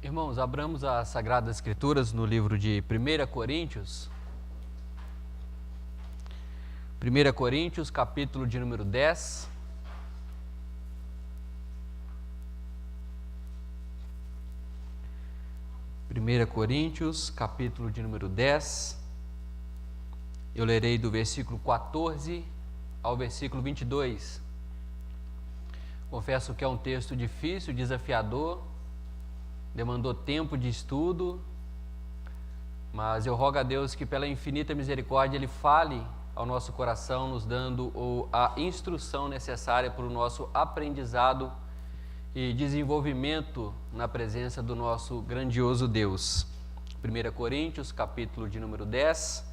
Irmãos, abramos as Sagradas Escrituras no livro de 1 Coríntios. 1 Coríntios, capítulo de número 10. Coríntios, capítulo de número 10. Eu lerei do versículo 14 ao versículo 22. Confesso que é um texto difícil, desafiador, demandou tempo de estudo, mas eu rogo a Deus que pela infinita misericórdia Ele fale ao nosso coração, nos dando a instrução necessária para o nosso aprendizado e desenvolvimento na presença do nosso grandioso Deus. 1 Coríntios, capítulo de número 10,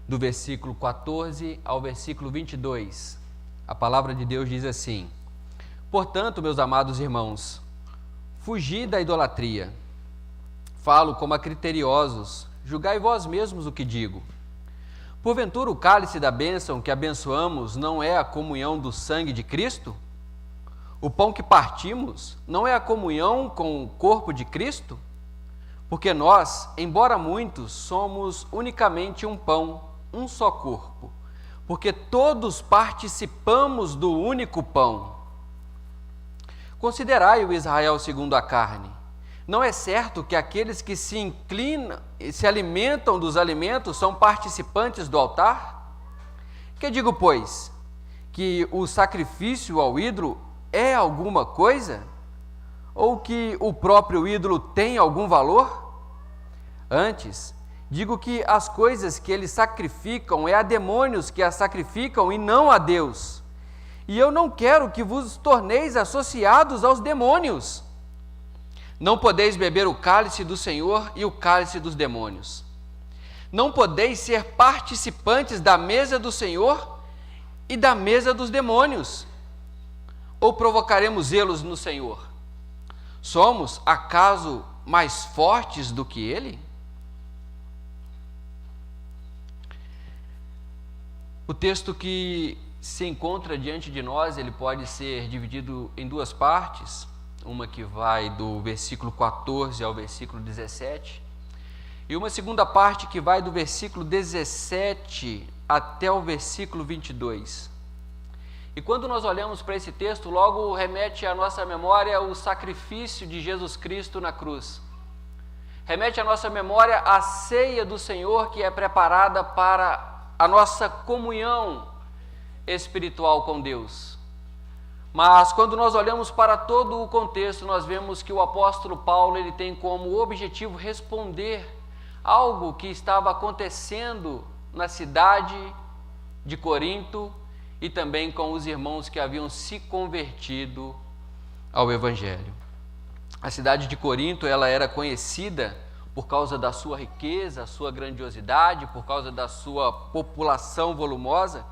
do versículo 14 ao versículo 22. A palavra de Deus diz assim: Portanto, meus amados irmãos, fugi da idolatria. Falo como a criteriosos, julgai vós mesmos o que digo. Porventura o cálice da bênção que abençoamos não é a comunhão do sangue de Cristo? O pão que partimos não é a comunhão com o corpo de Cristo? Porque nós, embora muitos, somos unicamente um pão, um só corpo, porque todos participamos do único pão. Considerai o Israel segundo a carne. Não é certo que aqueles que se inclinam e se alimentam dos alimentos são participantes do altar? Que digo, pois, que o sacrifício ao ídolo é alguma coisa? Ou que o próprio ídolo tem algum valor? Antes, digo que as coisas que eles sacrificam é a demônios que as sacrificam e não a Deus. E eu não quero que vos torneis associados aos demônios. Não podeis beber o cálice do Senhor e o cálice dos demônios. Não podeis ser participantes da mesa do Senhor e da mesa dos demônios. Ou provocaremos zelos no Senhor? Somos, acaso, mais fortes do que Ele? O texto que se encontra diante de nós, ele pode ser dividido em duas partes, uma que vai do versículo 14 ao versículo 17, e uma segunda parte que vai do versículo 17 até o versículo 22. E quando nós olhamos para esse texto, logo remete à nossa memória o sacrifício de Jesus Cristo na cruz. Remete à nossa memória a ceia do Senhor que é preparada para a nossa comunhão espiritual com Deus. Mas quando nós olhamos para todo o contexto, nós vemos que o apóstolo Paulo ele tem como objetivo responder algo que estava acontecendo na cidade de Corinto e também com os irmãos que haviam se convertido ao Evangelho. A cidade de Corinto ela era conhecida por causa da sua riqueza, sua grandiosidade, por causa da sua população volumosa.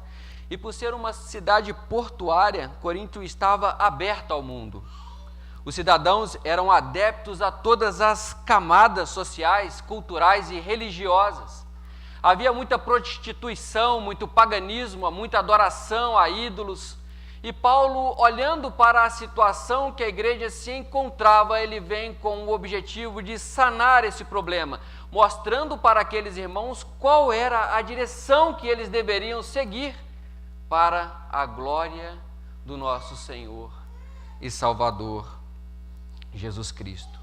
E por ser uma cidade portuária, Corinto estava aberta ao mundo. Os cidadãos eram adeptos a todas as camadas sociais, culturais e religiosas. Havia muita prostituição, muito paganismo, muita adoração a ídolos. E Paulo, olhando para a situação que a igreja se encontrava, ele vem com o objetivo de sanar esse problema, mostrando para aqueles irmãos qual era a direção que eles deveriam seguir para a glória do nosso Senhor e Salvador, Jesus Cristo.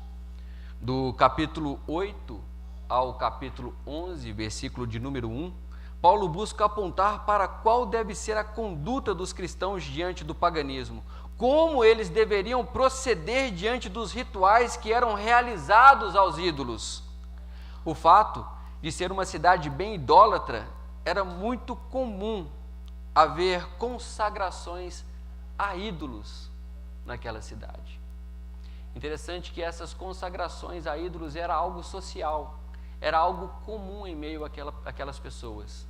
Do capítulo 8 ao capítulo 11, versículo de número 1, Paulo busca apontar para qual deve ser a conduta dos cristãos diante do paganismo, como eles deveriam proceder diante dos rituais que eram realizados aos ídolos. O fato de ser uma cidade bem idólatra era muito comum haver consagrações a ídolos naquela cidade. Interessante que essas consagrações a ídolos era algo social, era algo comum em meio àquelas pessoas.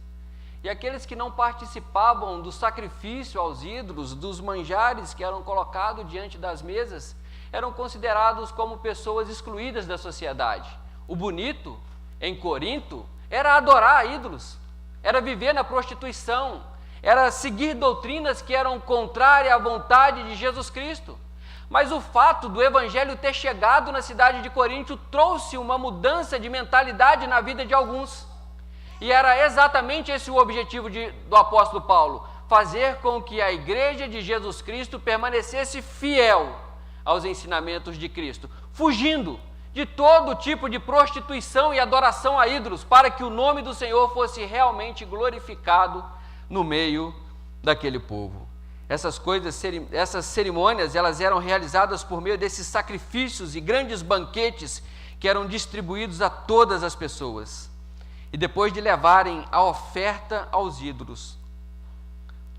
E aqueles que não participavam do sacrifício aos ídolos, dos manjares que eram colocados diante das mesas, eram considerados como pessoas excluídas da sociedade. O bonito, em Corinto, era adorar ídolos, era viver na prostituição, era seguir doutrinas que eram contrárias à vontade de Jesus Cristo. Mas o fato do evangelho ter chegado na cidade de Corinto trouxe uma mudança de mentalidade na vida de alguns. E era exatamente esse o objetivo do apóstolo Paulo: fazer com que a igreja de Jesus Cristo permanecesse fiel aos ensinamentos de Cristo, fugindo de todo tipo de prostituição e adoração a ídolos, para que o nome do Senhor fosse realmente glorificado no meio daquele povo. Essas cerimônias, elas eram realizadas por meio desses sacrifícios e grandes banquetes que eram distribuídos a todas as pessoas. E depois de levarem a oferta aos ídolos,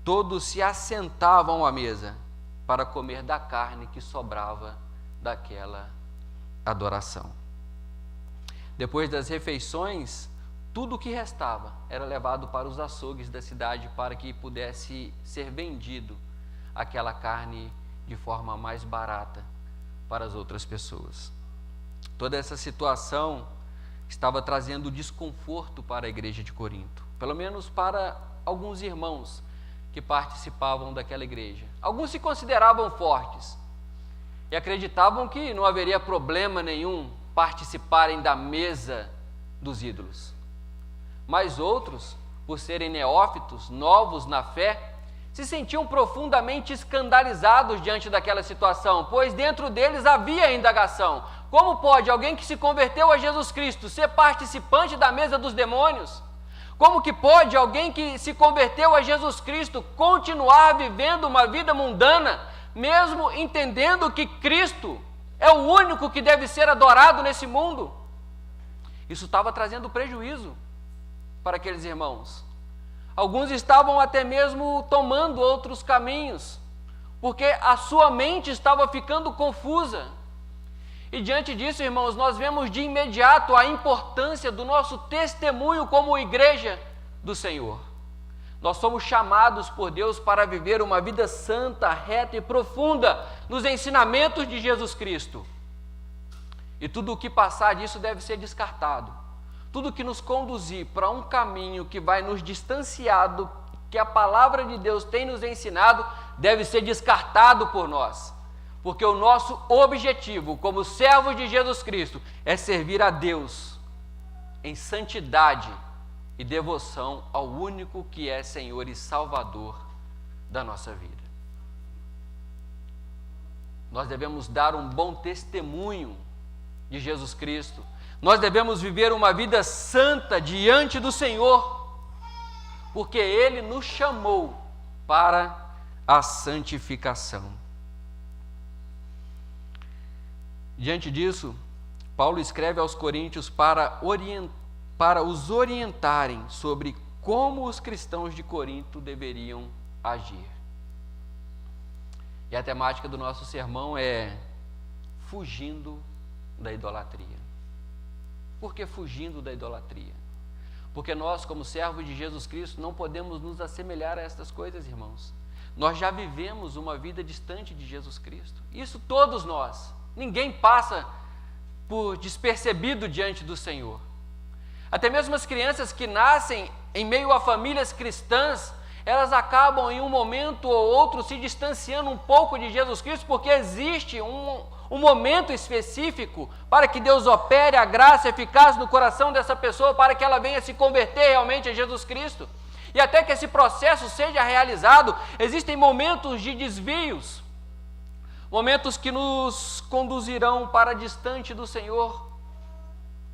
todos se assentavam à mesa para comer da carne que sobrava daquela adoração. Depois das refeições, tudo o que restava era levado para os açougues da cidade para que pudesse ser vendido aquela carne de forma mais barata para as outras pessoas. Toda essa situação estava trazendo desconforto para a igreja de Corinto, pelo menos para alguns irmãos que participavam daquela igreja. Alguns se consideravam fortes e acreditavam que não haveria problema nenhum participarem da mesa dos ídolos. Mas outros, por serem neófitos, novos na fé, se sentiam profundamente escandalizados diante daquela situação, pois dentro deles havia a indagação: como pode alguém que se converteu a Jesus Cristo ser participante da mesa dos demônios? Como que pode alguém que se converteu a Jesus Cristo continuar vivendo uma vida mundana, mesmo entendendo que Cristo é o único que deve ser adorado nesse mundo? Isso estava trazendo prejuízo para aqueles irmãos. Alguns estavam até mesmo tomando outros caminhos, porque a sua mente estava ficando confusa. E diante disso, irmãos, nós vemos de imediato a importância do nosso testemunho como igreja do Senhor. Nós somos chamados por Deus para viver uma vida santa, reta e profunda nos ensinamentos de Jesus Cristo. E tudo o que passar disso deve ser descartado. Tudo que nos conduzir para um caminho que vai nos distanciar do que a palavra de Deus tem nos ensinado, deve ser descartado por nós. Porque o nosso objetivo, como servos de Jesus Cristo, é servir a Deus em santidade e devoção ao único que é Senhor e Salvador da nossa vida. Nós devemos dar um bom testemunho de Jesus Cristo. Nós devemos viver uma vida santa diante do Senhor, porque Ele nos chamou para a santificação. Diante disso, Paulo escreve aos Coríntios para os orientarem sobre como os cristãos de Corinto deveriam agir. E a temática do nosso sermão é fugindo da idolatria. Por que fugindo da idolatria? Porque nós, como servos de Jesus Cristo, não podemos nos assemelhar a estas coisas, irmãos. Nós já vivemos uma vida distante de Jesus Cristo. Isso todos nós. Ninguém passa por despercebido diante do Senhor. Até mesmo as crianças que nascem em meio a famílias cristãs, elas acabam em um momento ou outro se distanciando um pouco de Jesus Cristo, porque existe um momento específico para que Deus opere a graça eficaz no coração dessa pessoa, para que ela venha se converter realmente a Jesus Cristo. E até que esse processo seja realizado, existem momentos de desvios, momentos que nos conduzirão para distante do Senhor,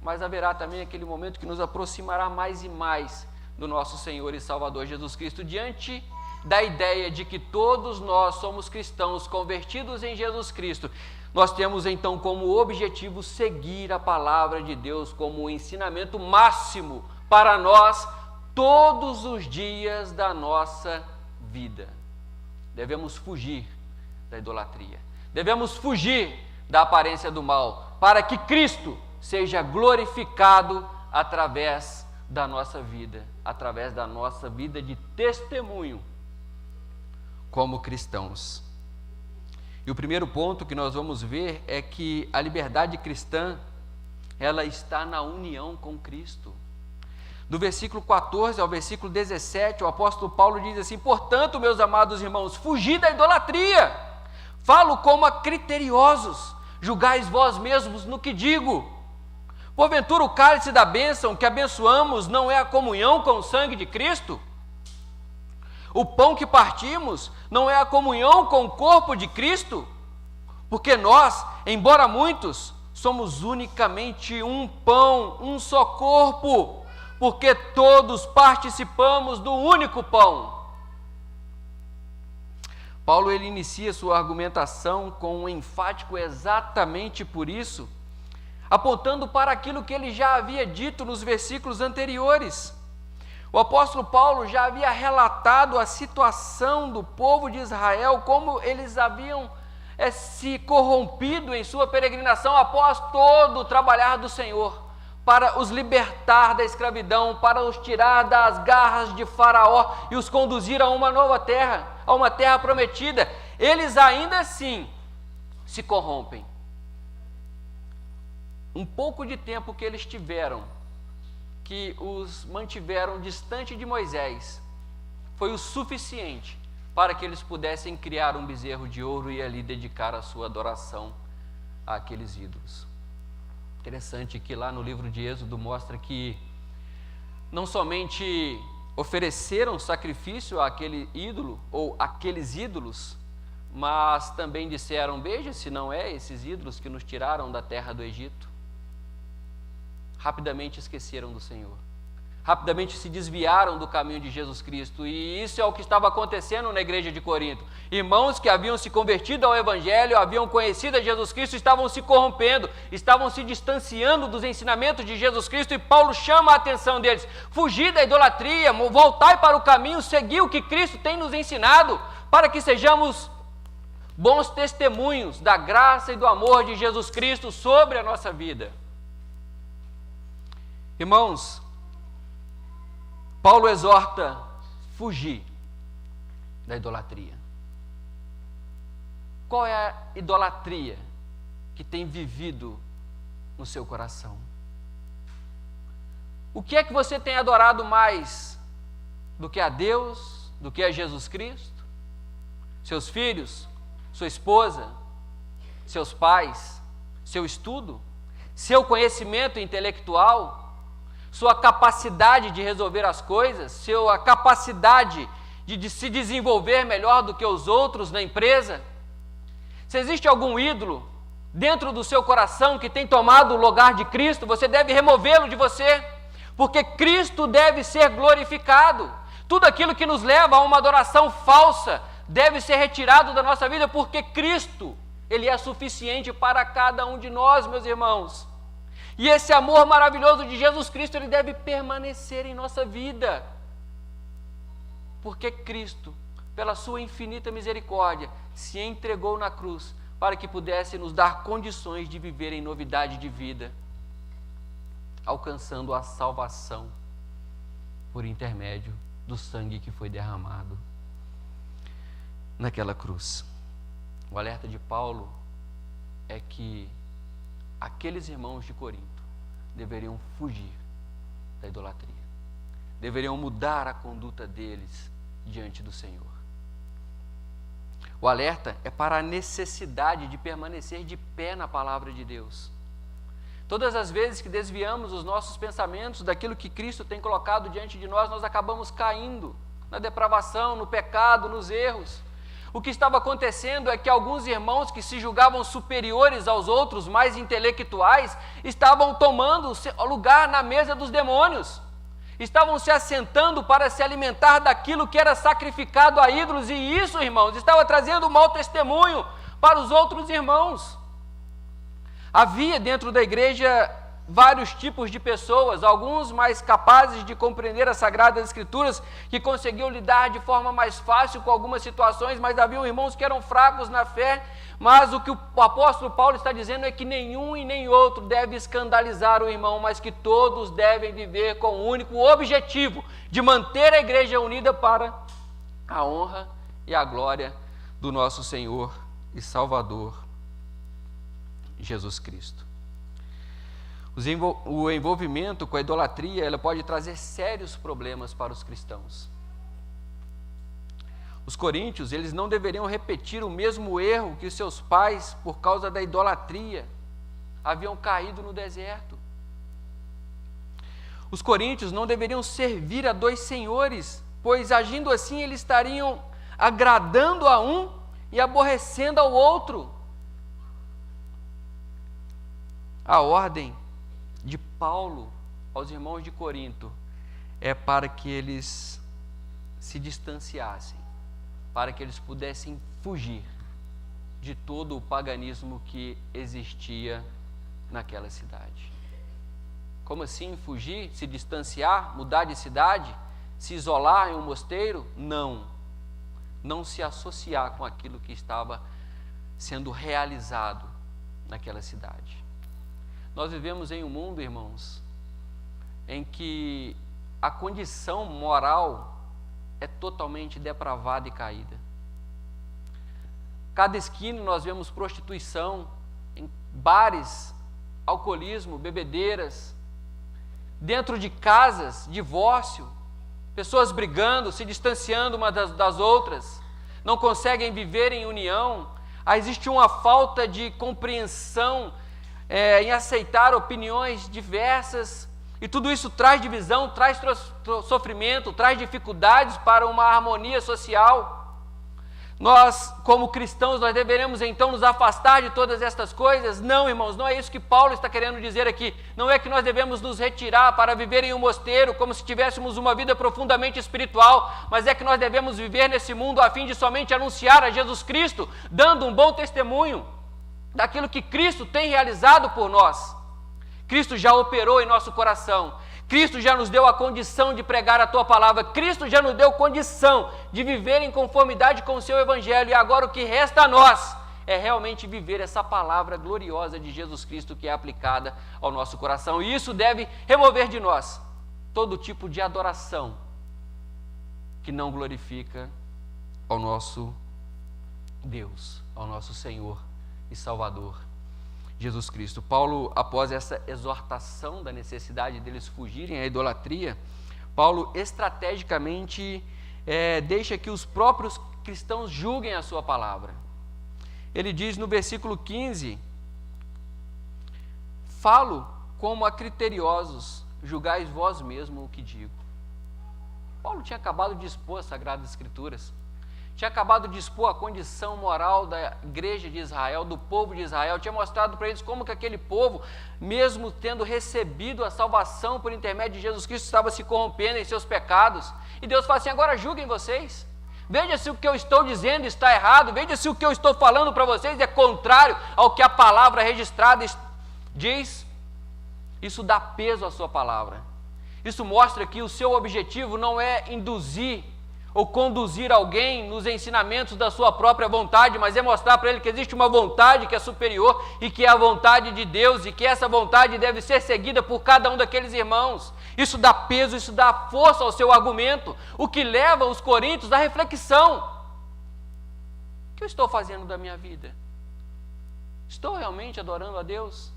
mas haverá também aquele momento que nos aproximará mais e mais do nosso Senhor e Salvador Jesus Cristo, diante da ideia de que todos nós somos cristãos convertidos em Jesus Cristo. Nós temos então como objetivo seguir a palavra de Deus como o ensinamento máximo para nós todos os dias da nossa vida. Devemos fugir da idolatria. Devemos fugir da aparência do mal, para que Cristo seja glorificado através da nossa vida, através da nossa vida de testemunho como cristãos. E o primeiro ponto que nós vamos ver é que a liberdade cristã, ela está na união com Cristo. Do versículo 14 ao versículo 17, o apóstolo Paulo diz assim: portanto, meus amados irmãos, fugi da idolatria. Falo como a criteriosos, julgais vós mesmos no que digo. Porventura o cálice da bênção que abençoamos não é a comunhão com o sangue de Cristo? O pão que partimos não é a comunhão com o corpo de Cristo? Porque nós, embora muitos, somos unicamente um pão, um só corpo, porque todos participamos do único pão. Paulo ele inicia sua argumentação com um enfático exatamente por isso, apontando para aquilo que ele já havia dito nos versículos anteriores. O apóstolo Paulo já havia relatado a situação do povo de Israel, como eles haviam se corrompido em sua peregrinação após todo o trabalhar do Senhor, para os libertar da escravidão, para os tirar das garras de Faraó e os conduzir a uma nova terra, a uma terra prometida. Eles ainda assim se corrompem. Um pouco de tempo que eles tiveram, que os mantiveram distante de Moisés, foi o suficiente para que eles pudessem criar um bezerro de ouro e ali dedicar a sua adoração àqueles ídolos. Interessante que lá no livro de Êxodo mostra que não somente ofereceram sacrifício àquele ídolo ou àqueles ídolos, mas também disseram: veja se não é esses ídolos que nos tiraram da terra do Egito. Rapidamente esqueceram do Senhor, rapidamente se desviaram do caminho de Jesus Cristo, e isso é o que estava acontecendo na igreja de Corinto. Irmãos que haviam se convertido ao Evangelho, haviam conhecido a Jesus Cristo, estavam se corrompendo, estavam se distanciando dos ensinamentos de Jesus Cristo, e Paulo chama a atenção deles: fugir da idolatria, voltai para o caminho, seguir o que Cristo tem nos ensinado, para que sejamos bons testemunhos da graça e do amor de Jesus Cristo sobre a nossa vida. Irmãos, Paulo exorta fugir da idolatria. Qual é a idolatria que tem vivido no seu coração? O que é que você tem adorado mais do que a Deus, do que a Jesus Cristo? Seus filhos, sua esposa, seus pais, seu estudo, seu conhecimento intelectual, sua capacidade de resolver as coisas, sua capacidade de se desenvolver melhor do que os outros na empresa? Se existe algum ídolo dentro do seu coração que tem tomado o lugar de Cristo, você deve removê-lo de você, porque Cristo deve ser glorificado. Tudo aquilo que nos leva a uma adoração falsa deve ser retirado da nossa vida, porque Cristo, Ele é suficiente para cada um de nós, meus irmãos. E esse amor maravilhoso de Jesus Cristo, ele deve permanecer em nossa vida. Porque Cristo, pela sua infinita misericórdia, se entregou na cruz para que pudesse nos dar condições de viver em novidade de vida, alcançando a salvação por intermédio do sangue que foi derramado naquela cruz. O alerta de Paulo é que aqueles irmãos de Corinto deveriam fugir da idolatria, deveriam mudar a conduta deles diante do Senhor. O alerta é para a necessidade de permanecer de pé na palavra de Deus. Todas as vezes que desviamos os nossos pensamentos daquilo que Cristo tem colocado diante de nós, nós acabamos caindo na depravação, no pecado, nos erros. O que estava acontecendo é que alguns irmãos que se julgavam superiores aos outros, mais intelectuais, estavam tomando lugar na mesa dos demônios. Estavam se assentando para se alimentar daquilo que era sacrificado a ídolos, e isso, irmãos, estava trazendo mau testemunho para os outros irmãos. Havia dentro da igreja vários tipos de pessoas, alguns mais capazes de compreender as Sagradas Escrituras, que conseguiam lidar de forma mais fácil com algumas situações, mas havia irmãos que eram fracos na fé. Mas o que o apóstolo Paulo está dizendo é que nenhum e nem outro deve escandalizar o irmão, mas que todos devem viver com o único objetivo de manter a igreja unida para a honra e a glória do nosso Senhor e Salvador Jesus Cristo. O envolvimento com a idolatria, ela pode trazer sérios problemas para os cristãos. Os coríntios, eles não deveriam repetir o mesmo erro que seus pais, por causa da idolatria, haviam caído no deserto. Os coríntios não deveriam servir a dois senhores, pois agindo assim eles estariam agradando a um e aborrecendo ao outro. A ordem de Paulo aos irmãos de Corinto é para que eles se distanciassem, para que eles pudessem fugir de todo o paganismo que existia naquela cidade. Como assim fugir, se distanciar, mudar de cidade, se isolar em um mosteiro? Não se associar com aquilo que estava sendo realizado naquela cidade. Nós vivemos em um mundo, irmãos, em que a condição moral é totalmente depravada e caída. Cada esquina nós vemos prostituição, em bares, alcoolismo, bebedeiras, dentro de casas, divórcio, pessoas brigando, se distanciando umas das outras, não conseguem viver em união. Existe uma falta de compreensão em aceitar opiniões diversas, e tudo isso traz divisão, traz sofrimento, traz dificuldades para uma harmonia social. Nós, como cristãos, nós deveremos então nos afastar de todas estas coisas? Não, irmãos, não é isso que Paulo está querendo dizer aqui. Não é que nós devemos nos retirar para viver em um mosteiro como se tivéssemos uma vida profundamente espiritual, mas é que nós devemos viver nesse mundo a fim de somente anunciar a Jesus Cristo, dando um bom testemunho daquilo que Cristo tem realizado por nós. Cristo já operou em nosso coração. Cristo já nos deu a condição de pregar a tua palavra. Cristo já nos deu condição de viver em conformidade com o seu evangelho. E agora o que resta a nós é realmente viver essa palavra gloriosa de Jesus Cristo que é aplicada ao nosso coração. E isso deve remover de nós todo tipo de adoração que não glorifica ao nosso Deus, ao nosso Senhor e Salvador Jesus Cristo. Paulo, após essa exortação da necessidade deles fugirem à idolatria, Paulo estrategicamente deixa que os próprios cristãos julguem a sua palavra. Ele diz no versículo 15: falo como a criteriosos, julgais vós mesmo o que digo. Paulo tinha acabado de expor as Sagradas Escrituras, tinha acabado de expor a condição moral da igreja de Israel, do povo de Israel, tinha mostrado para eles como que aquele povo, mesmo tendo recebido a salvação por intermédio de Jesus Cristo, estava se corrompendo em seus pecados. E Deus fala assim: agora julguem vocês, veja se o que eu estou dizendo está errado, veja se o que eu estou falando para vocês é contrário ao que a palavra registrada diz. Isso dá peso à sua palavra. Isso mostra que o seu objetivo não é induzir ou conduzir alguém nos ensinamentos da sua própria vontade, mas é mostrar para ele que existe uma vontade que é superior e que é a vontade de Deus, e que essa vontade deve ser seguida por cada um daqueles irmãos. Isso dá peso, isso dá força ao seu argumento, o que leva os coríntios à reflexão: o que eu estou fazendo da minha vida? Estou realmente adorando a Deus?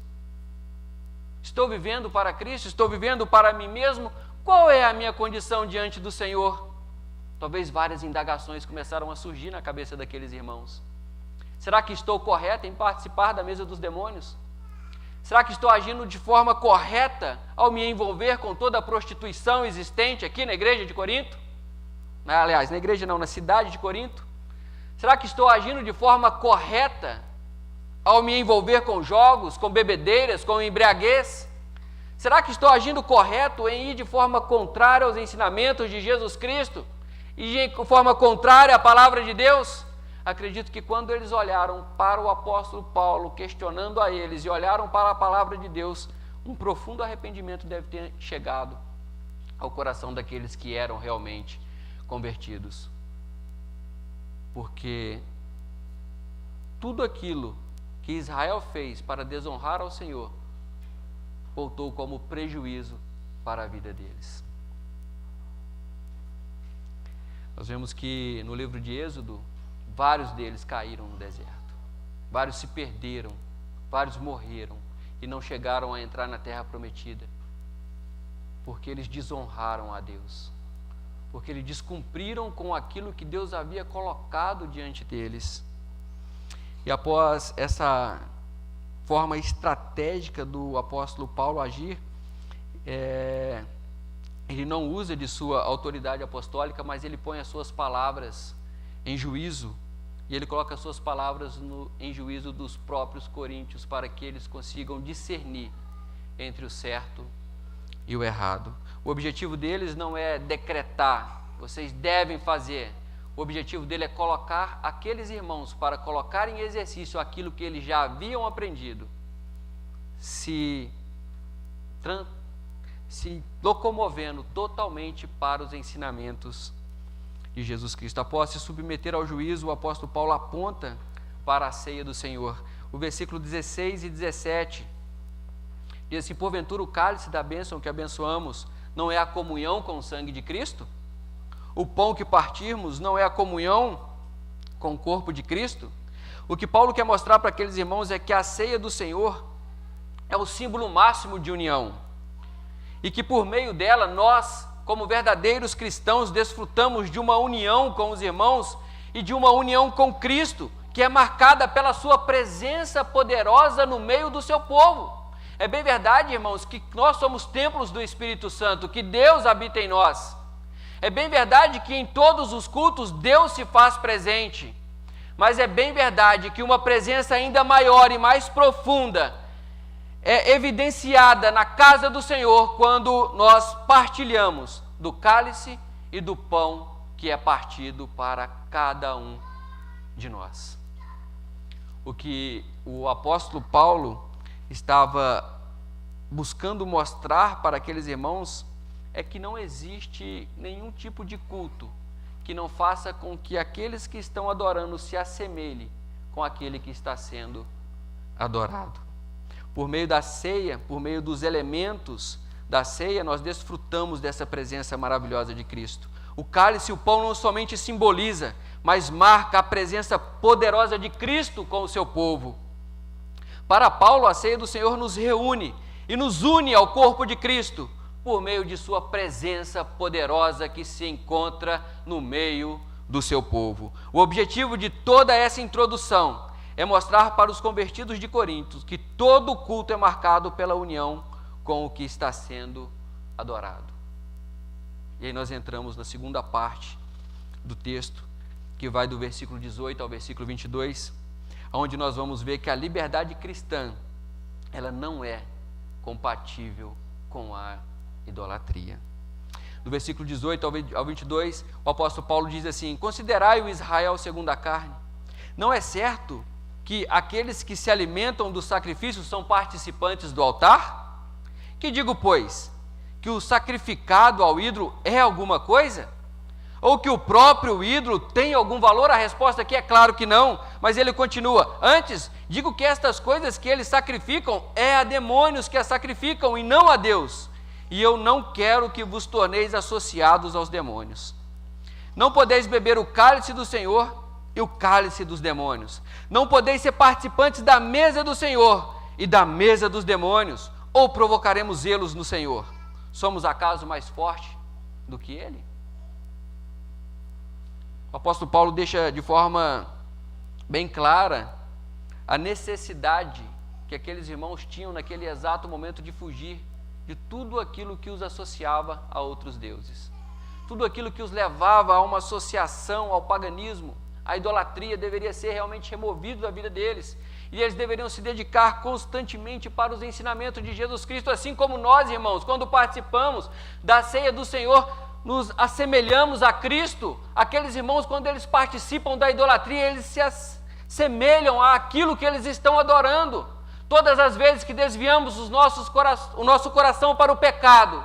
Estou vivendo para Cristo? Estou vivendo para mim mesmo? Qual é a minha condição diante do Senhor? Talvez várias indagações começaram a surgir na cabeça daqueles irmãos. Será que estou correto em participar da mesa dos demônios? Será que estou agindo de forma correta ao me envolver com toda a prostituição existente aqui na igreja de Corinto? Aliás, na igreja não, na cidade de Corinto. Será que estou agindo de forma correta ao me envolver com jogos, com bebedeiras, com embriaguez? Será que estou agindo correto em ir de forma contrária aos ensinamentos de Jesus Cristo e de forma contrária à palavra de Deus? Acredito que quando eles olharam para o apóstolo Paulo, questionando a eles, e olharam para a palavra de Deus, um profundo arrependimento deve ter chegado ao coração daqueles que eram realmente convertidos. Porque tudo aquilo que Israel fez para desonrar ao Senhor voltou como prejuízo para a vida deles. Nós vemos que no livro de Êxodo, vários deles caíram no deserto, vários se perderam, vários morreram e não chegaram a entrar na terra prometida, porque eles desonraram a Deus, porque eles descumpriram com aquilo que Deus havia colocado diante deles. E após essa forma estratégica do apóstolo Paulo agir, ele não usa de sua autoridade apostólica, mas ele põe as suas palavras em juízo, e ele coloca as suas palavras em juízo dos próprios coríntios, para que eles consigam discernir entre o certo e o errado. O objetivo deles não é decretar, vocês devem fazer. O objetivo dele é colocar aqueles irmãos para colocar em exercício aquilo que eles já haviam aprendido, se locomovendo totalmente para os ensinamentos de Jesus Cristo. Após se submeter ao juízo, o apóstolo Paulo aponta para a ceia do Senhor. O versículo 16 e 17 diz assim: porventura o cálice da bênção que abençoamos não é a comunhão com o sangue de Cristo? O pão que partirmos não é a comunhão com o corpo de Cristo? O que Paulo quer mostrar para aqueles irmãos é que a ceia do Senhor é o símbolo máximo de união, e que por meio dela nós, como verdadeiros cristãos, desfrutamos de uma união com os irmãos e de uma união com Cristo, que é marcada pela sua presença poderosa no meio do seu povo. É bem verdade, irmãos, que nós somos templos do Espírito Santo, que Deus habita em nós. É bem verdade que em todos os cultos Deus se faz presente, mas é bem verdade que uma presença ainda maior e mais profunda é evidenciada na casa do Senhor quando nós partilhamos do cálice e do pão que é partido para cada um de nós. O que o apóstolo Paulo estava buscando mostrar para aqueles irmãos é que não existe nenhum tipo de culto que não faça com que aqueles que estão adorando se assemelhem com aquele que está sendo adorado. Por meio da ceia, por meio dos elementos da ceia, nós desfrutamos dessa presença maravilhosa de Cristo. O cálice e o pão não somente simboliza, mas marca a presença poderosa de Cristo com o seu povo. Para Paulo, a ceia do Senhor nos reúne e nos une ao corpo de Cristo, por meio de sua presença poderosa que se encontra no meio do seu povo. O objetivo de toda essa introdução é mostrar para os convertidos de Corinto que todo culto é marcado pela união com o que está sendo adorado. E aí nós entramos na segunda parte do texto, que vai do versículo 18 ao versículo 22, onde nós vamos ver que a liberdade cristã, ela não é compatível com a idolatria. Do versículo 18 ao 22, o apóstolo Paulo diz assim: considerai o Israel segundo a carne. Não é certo que aqueles que se alimentam do sacrifício são participantes do altar? Que digo, pois, que o sacrificado ao ídolo é alguma coisa? Ou que o próprio ídolo tem algum valor? A resposta aqui é claro que não, mas ele continua: antes, digo que estas coisas que eles sacrificam é a demônios que as sacrificam e não a Deus. E eu não quero que vos torneis associados aos demônios. Não podeis beber o cálice do Senhor e o cálice dos demônios. Não podeis ser participantes da mesa do Senhor e da mesa dos demônios, ou provocaremos zelos no Senhor. Somos acaso mais fortes do que Ele? O apóstolo Paulo deixa de forma bem clara a necessidade que aqueles irmãos tinham naquele exato momento de fugir de tudo aquilo que os associava a outros deuses, tudo aquilo que os levava a uma associação ao paganismo. A idolatria deveria ser realmente removida da vida deles, e eles deveriam se dedicar constantemente para os ensinamentos de Jesus Cristo, assim como nós, irmãos, quando participamos da ceia do Senhor, nos assemelhamos a Cristo. Aqueles irmãos, quando eles participam da idolatria, eles se assemelham àquilo que eles estão adorando. Todas as vezes que desviamos o nosso coração para o pecado,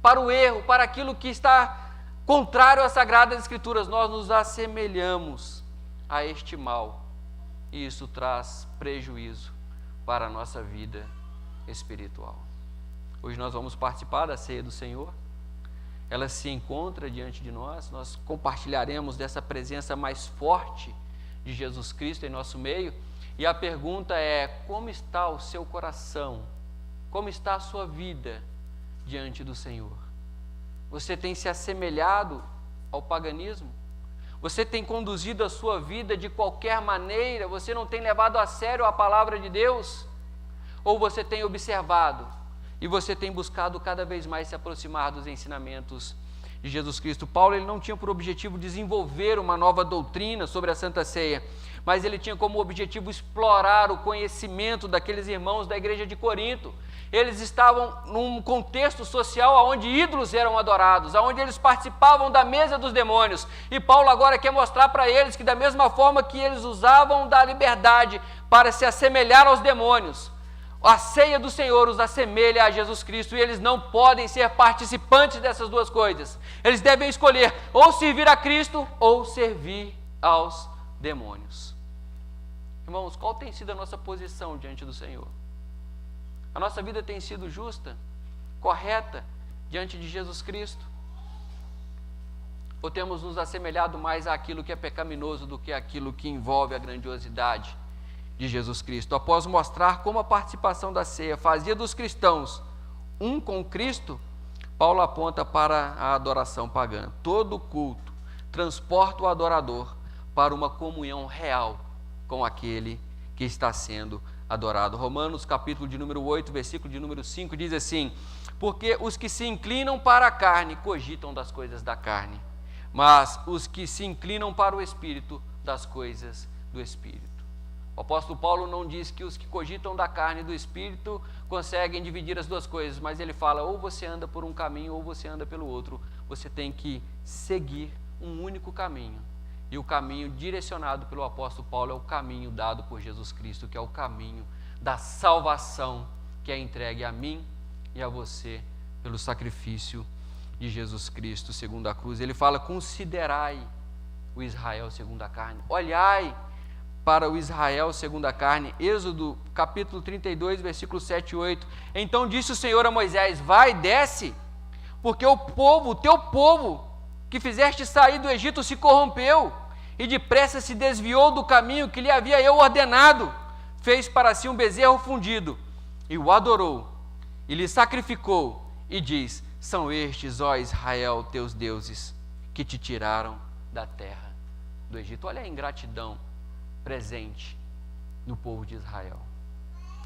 para o erro, para aquilo que está contrário às Sagradas Escrituras, nós nos assemelhamos a este mal, e isso traz prejuízo para a nossa vida espiritual. Hoje nós vamos participar da ceia do Senhor, ela se encontra diante de nós compartilharemos dessa presença mais forte de Jesus Cristo em nosso meio, e a pergunta é: como está o seu coração? Como está a sua vida diante do Senhor? Você tem se assemelhado ao paganismo? Você tem conduzido a sua vida de qualquer maneira? Você não tem levado a sério a palavra de Deus? Ou você tem observado e você tem buscado cada vez mais se aproximar dos ensinamentos de Jesus Cristo? Paulo, ele não tinha por objetivo desenvolver uma nova doutrina sobre a Santa Ceia, mas ele tinha como objetivo explorar o conhecimento daqueles irmãos da igreja de Corinto. Eles estavam num contexto social onde ídolos eram adorados, onde eles participavam da mesa dos demônios. E Paulo agora quer mostrar para eles que da mesma forma que eles usavam da liberdade para se assemelhar aos demônios, a ceia do Senhor os assemelha a Jesus Cristo, e eles não podem ser participantes dessas duas coisas. Eles devem escolher ou servir a Cristo ou servir aos demônios. Irmãos, qual tem sido a nossa posição diante do Senhor? A nossa vida tem sido justa, correta, diante de Jesus Cristo? Ou temos nos assemelhado mais àquilo que é pecaminoso do que àquilo que envolve a grandiosidade de Jesus Cristo? Após mostrar como a participação da ceia fazia dos cristãos um com Cristo, Paulo aponta para a adoração pagã. Todo culto transporta o adorador para uma comunhão real com aquele que está sendo adorado. Romanos capítulo de número 8, versículo de número 5 diz assim: porque os que se inclinam para a carne cogitam das coisas da carne, mas os que se inclinam para o Espírito, das coisas do Espírito. O apóstolo Paulo não diz que os que cogitam da carne e do Espírito conseguem dividir as duas coisas, mas ele fala, ou você anda por um caminho ou você anda pelo outro. Você tem que seguir um único caminho. E o caminho direcionado pelo apóstolo Paulo é o caminho dado por Jesus Cristo, que é o caminho da salvação, que é entregue a mim e a você pelo sacrifício de Jesus Cristo segundo a cruz. Ele fala, considerai o Israel segundo a carne. Olhai para o Israel segundo a carne. Êxodo capítulo 32, versículos 7 e 8. Então disse o Senhor a Moisés, vai, desce, porque o teu povo, que fizeste sair do Egito se corrompeu, e depressa se desviou do caminho que lhe havia eu ordenado. Fez para si um bezerro fundido, e o adorou, e lhe sacrificou, e diz, são estes, ó Israel, teus deuses, que te tiraram da terra do Egito. Olha a ingratidão presente no povo de Israel.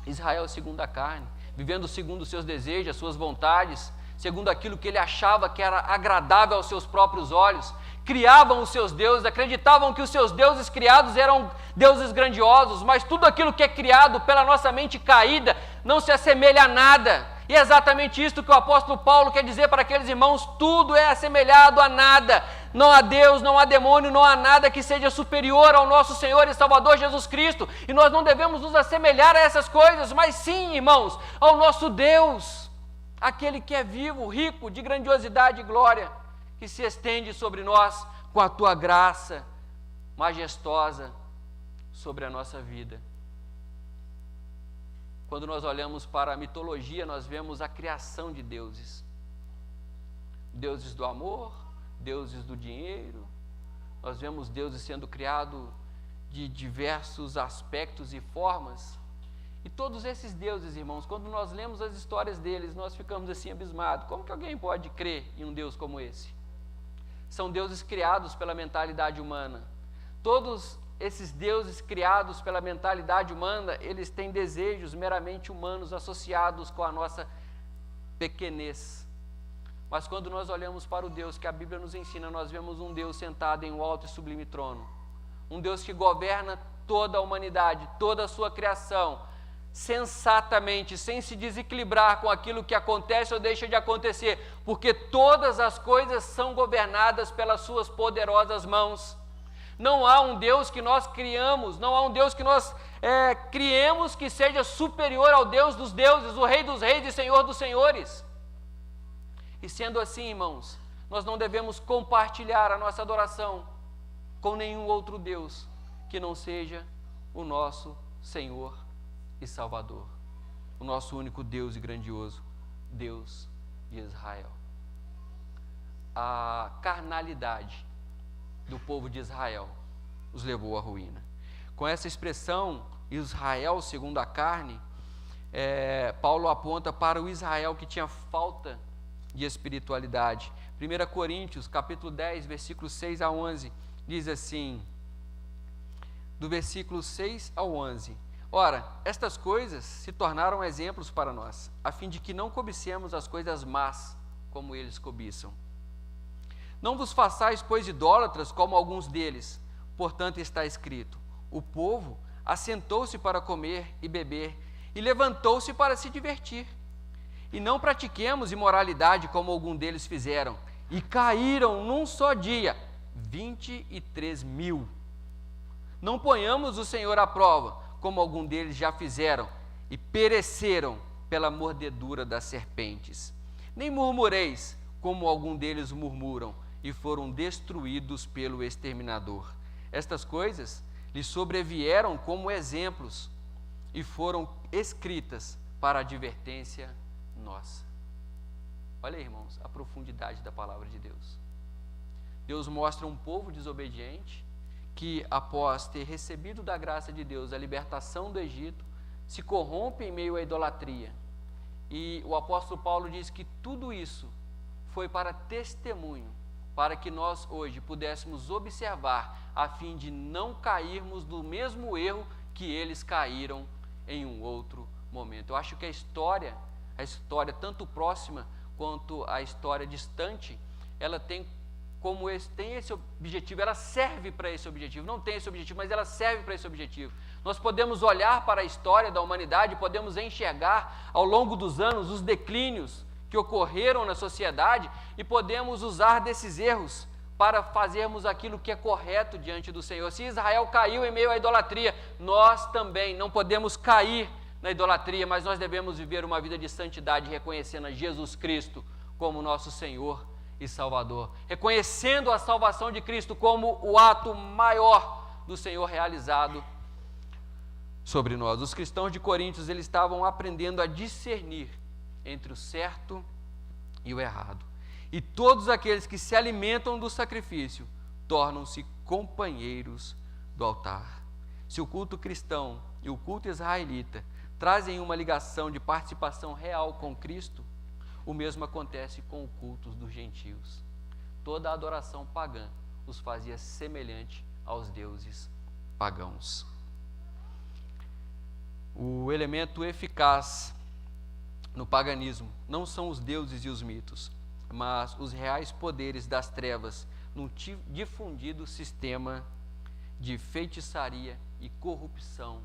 Israel segundo a carne, vivendo segundo os seus desejos, as suas vontades, segundo aquilo que ele achava que era agradável aos seus próprios olhos, criavam os seus deuses, acreditavam que os seus deuses criados eram deuses grandiosos, mas tudo aquilo que é criado pela nossa mente caída não se assemelha a nada. E é exatamente isso que o apóstolo Paulo quer dizer para aqueles irmãos, tudo é assemelhado a nada. Não há Deus, não há demônio, não há nada que seja superior ao nosso Senhor e Salvador Jesus Cristo. E nós não devemos nos assemelhar a essas coisas, mas sim, irmãos, ao nosso Deus, aquele que é vivo, rico de grandiosidade e glória, que se estende sobre nós com a tua graça majestosa sobre a nossa vida. Quando nós olhamos para a mitologia, nós vemos a criação de deuses. Deuses do amor, deuses do dinheiro. Nós vemos deuses sendo criados de diversos aspectos e formas. E todos esses deuses, irmãos, quando nós lemos as histórias deles, nós ficamos assim abismados. Como que alguém pode crer em um Deus como esse? São deuses criados pela mentalidade humana. Todos esses deuses criados pela mentalidade humana, eles têm desejos meramente humanos associados com a nossa pequenez. Mas quando nós olhamos para o Deus que a Bíblia nos ensina, nós vemos um Deus sentado em um alto e sublime trono. Um Deus que governa toda a humanidade, toda a sua criação, sensatamente, sem se desequilibrar com aquilo que acontece ou deixa de acontecer, porque todas as coisas são governadas pelas suas poderosas mãos. Não há um Deus que nós criamos, não há um Deus que nós criemos que seja superior ao Deus dos deuses, o Rei dos reis e Senhor dos senhores. E sendo assim, irmãos, nós não devemos compartilhar a nossa adoração com nenhum outro Deus que não seja o nosso Senhor e Salvador, o nosso único Deus e grandioso, Deus de Israel. A carnalidade do povo de Israel os levou à ruína. Com essa expressão, Israel segundo a carne, Paulo aponta para o Israel que tinha falta de espiritualidade. 1 Coríntios, capítulo 10, versículos 6 a 11, diz assim, do versículo 6 ao 11, ora, estas coisas se tornaram exemplos para nós, a fim de que não cobicemos as coisas más, como eles cobiçam. Não vos façais, pois, idólatras, como alguns deles, portanto está escrito, o povo assentou-se para comer e beber, e levantou-se para se divertir. E não pratiquemos imoralidade, como algum deles fizeram, e caíram num só dia 23.000. Não ponhamos o Senhor à prova, como algum deles já fizeram, e pereceram pela mordedura das serpentes. Nem murmureis, como algum deles murmuram, e foram destruídos pelo exterminador. Estas coisas lhes sobrevieram como exemplos, e foram escritas para advertência nossa. Olha aí, irmãos, a profundidade da palavra de Deus. Deus mostra um povo desobediente que, após ter recebido da graça de Deus a libertação do Egito, se corrompe em meio à idolatria. E o apóstolo Paulo diz que tudo isso foi para testemunho, para que nós hoje pudéssemos observar, a fim de não cairmos do mesmo erro que eles caíram em um outro momento. Eu acho que a história tanto próxima quanto a história distante, ela tem esse objetivo, ela serve para esse objetivo, não tem esse objetivo, mas ela serve para esse objetivo. Nós podemos olhar para a história da humanidade, podemos enxergar ao longo dos anos os declínios que ocorreram na sociedade e podemos usar desses erros para fazermos aquilo que é correto diante do Senhor. Se Israel caiu em meio à idolatria, nós também não podemos cair na idolatria, mas nós devemos viver uma vida de santidade, reconhecendo a Jesus Cristo como nosso Senhor e Salvador, reconhecendo a salvação de Cristo como o ato maior do Senhor realizado sobre nós. Os cristãos de Coríntios, eles estavam aprendendo a discernir entre o certo e o errado. E todos aqueles que se alimentam do sacrifício tornam-se companheiros do altar. Se o culto cristão e o culto israelita trazem uma ligação de participação real com Cristo, o mesmo acontece com o culto dos gentios. Toda a adoração pagã os fazia semelhante aos deuses pagãos. O elemento eficaz no paganismo não são os deuses e os mitos, mas os reais poderes das trevas num difundido sistema de feitiçaria e corrupção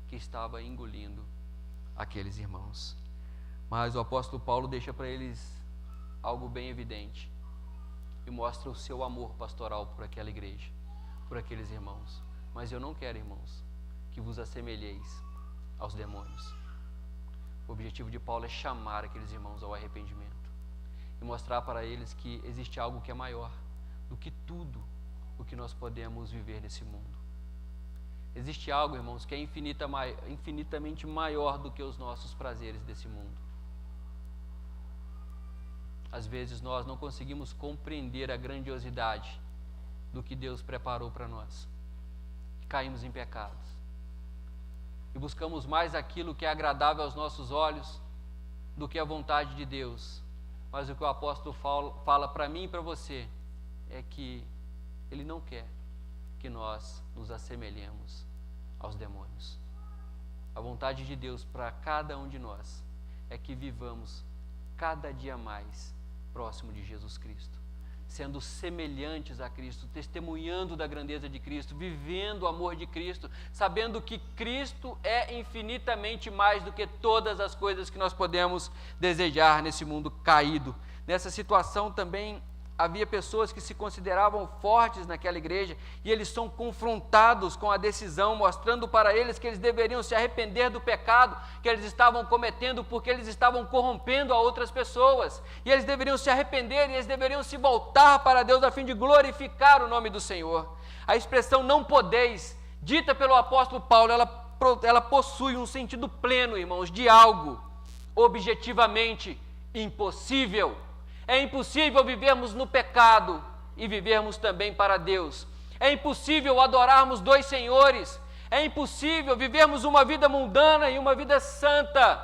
que estava engolindo aqueles irmãos. Mas o apóstolo Paulo deixa para eles algo bem evidente e mostra o seu amor pastoral por aquela igreja, por aqueles irmãos. Mas eu não quero, irmãos, que vos assemelheis aos demônios. O objetivo de Paulo é chamar aqueles irmãos ao arrependimento e mostrar para eles que existe algo que é maior do que tudo o que nós podemos viver nesse mundo. Existe algo, irmãos, que é infinitamente maior do que os nossos prazeres desse mundo. Às vezes nós não conseguimos compreender a grandiosidade do que Deus preparou para nós. Caímos em pecados e buscamos mais aquilo que é agradável aos nossos olhos do que a vontade de Deus. Mas o que o apóstolo fala para mim e para você é que ele não quer que nós nos assemelhemos aos demônios. A vontade de Deus para cada um de nós é que vivamos cada dia mais próximo de Jesus Cristo, sendo semelhantes a Cristo, testemunhando da grandeza de Cristo, vivendo o amor de Cristo, sabendo que Cristo é infinitamente mais do que todas as coisas que nós podemos desejar nesse mundo caído. Nessa situação também havia pessoas que se consideravam fortes naquela igreja e eles são confrontados com a decisão, mostrando para eles que eles deveriam se arrepender do pecado que eles estavam cometendo porque eles estavam corrompendo a outras pessoas. E eles deveriam se arrepender e eles deveriam se voltar para Deus a fim de glorificar o nome do Senhor. A expressão não podeis, dita pelo apóstolo Paulo, ela possui um sentido pleno, irmãos, de algo objetivamente impossível. É impossível vivermos no pecado e vivermos também para Deus. É impossível adorarmos dois senhores. É impossível vivermos uma vida mundana e uma vida santa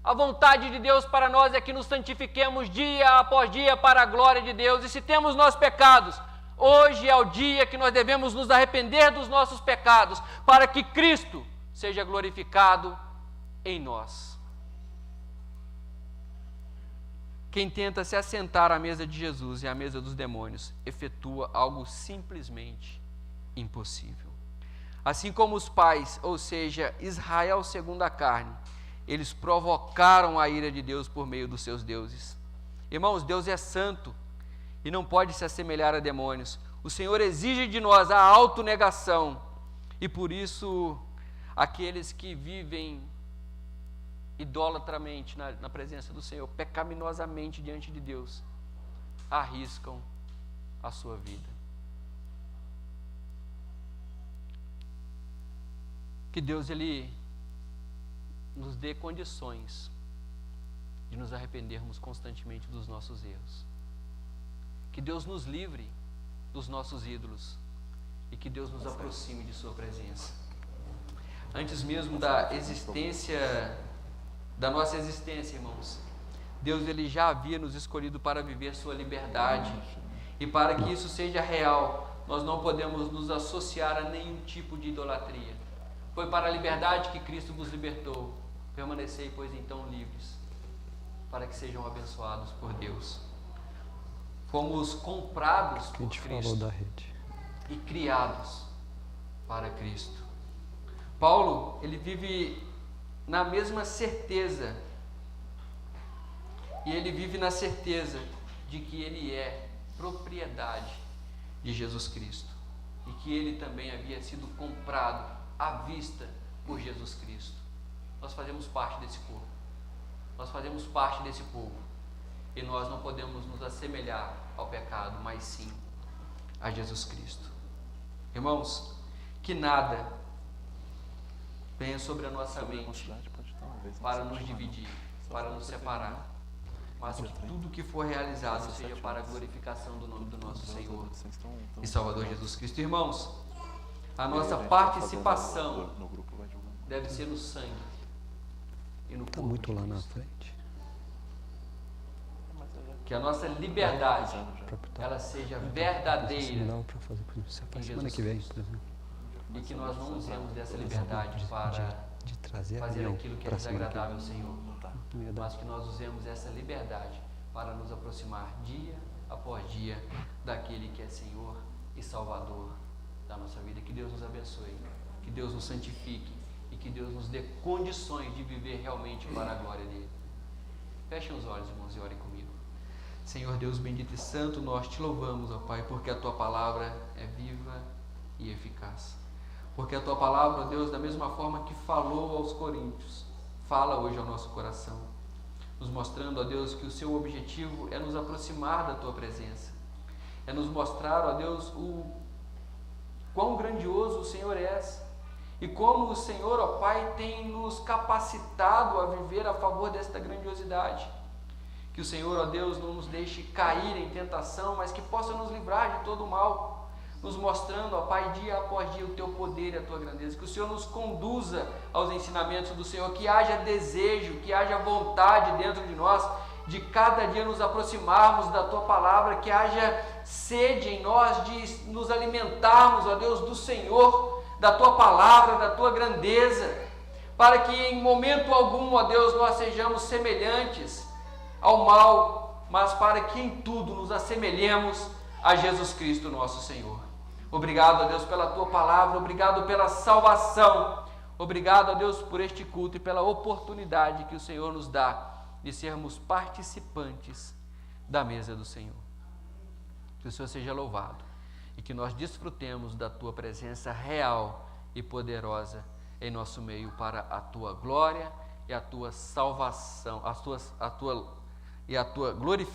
A vontade de Deus para nós é que nos santifiquemos dia após dia para a glória de Deus. E se temos nossos pecados, hoje é o dia que nós devemos nos arrepender dos nossos pecados, para que Cristo seja glorificado em nós. Quem tenta se assentar à mesa de Jesus e à mesa dos demônios, efetua algo simplesmente impossível. Assim como os pais, ou seja, Israel segundo a carne, eles provocaram a ira de Deus por meio dos seus deuses. Irmãos, Deus é santo e não pode se assemelhar a demônios. O Senhor exige de nós a autonegação, e por isso aqueles que vivem idolatramente na presença do Senhor, pecaminosamente diante de Deus, arriscam a sua vida. Que Deus, Ele nos dê condições de nos arrependermos constantemente dos nossos erros. Que Deus nos livre dos nossos ídolos e que Deus nos aproxime de sua presença. Antes mesmo da nossa existência, irmãos, Deus, Ele já havia nos escolhido para viver sua liberdade, e para que isso seja real, nós não podemos nos associar a nenhum tipo de idolatria. Foi para a liberdade que Cristo vos libertou. Permanecei, pois, então livres, para que sejam abençoados por Deus. Fomos comprados por Cristo e criados para Cristo. Paulo, ele vive na mesma certeza, e ele vive na certeza de que ele é propriedade de Jesus Cristo, e que ele também havia sido comprado à vista por Jesus Cristo. Nós fazemos parte desse corpo, nós fazemos parte desse povo, e nós não podemos nos assemelhar ao pecado, mas sim a Jesus Cristo. Irmãos, que nada venha sobre a nossa mente para nos dividir, para nos separar, mas que tudo que for realizado seja para a glorificação do nome do nosso Senhor e Salvador Jesus Cristo. Irmãos, a nossa participação deve ser no sangue e no corpo muito de lá na Cristo. frente. Que a nossa liberdade, ela seja verdadeira Não para fazer, por exemplo, você faz semana que vem, por exemplo. e que nós não usemos dessa liberdade para De trazer a fazer reunião aquilo que é para semana que desagradável ao Senhor, vem. mas que nós usemos essa liberdade para nos aproximar dia após dia daquele que é Senhor e Salvador da nossa vida. Que Deus nos abençoe, que Deus nos santifique e que Deus nos dê condições de viver realmente para a glória dele. Fechem os olhos, irmãos, e orem comigo. Senhor Deus bendito e santo, nós te louvamos, ó Pai, porque a tua palavra é viva e eficaz. Porque a tua palavra, ó Deus, da mesma forma que falou aos coríntios, fala hoje ao nosso coração, nos mostrando, ó Deus, que o seu objetivo é nos aproximar da tua presença, é nos mostrar, ó Deus, o quão grandioso o Senhor és e como o Senhor, ó Pai, tem nos capacitado a viver a favor desta grandiosidade. Que o Senhor, ó Deus, não nos deixe cair em tentação, mas que possa nos livrar de todo o mal, nos mostrando, ó Pai, dia após dia o teu poder e a tua grandeza. Que o Senhor nos conduza aos ensinamentos do Senhor, que haja desejo, que haja vontade dentro de nós, de cada dia nos aproximarmos da tua palavra, que haja sede em nós de nos alimentarmos, ó Deus, do Senhor, da tua palavra, da tua grandeza, para que em momento algum, ó Deus, nós sejamos semelhantes ao mal, mas para que em tudo nos assemelhemos a Jesus Cristo, nosso Senhor. Obrigado, ó Deus, pela tua palavra, obrigado pela salvação, obrigado, ó Deus, por este culto e pela oportunidade que o Senhor nos dá de sermos participantes da mesa do Senhor. Que o Senhor seja louvado e que nós desfrutemos da tua presença real e poderosa em nosso meio para a tua glória e a tua salvação, a tua glorificação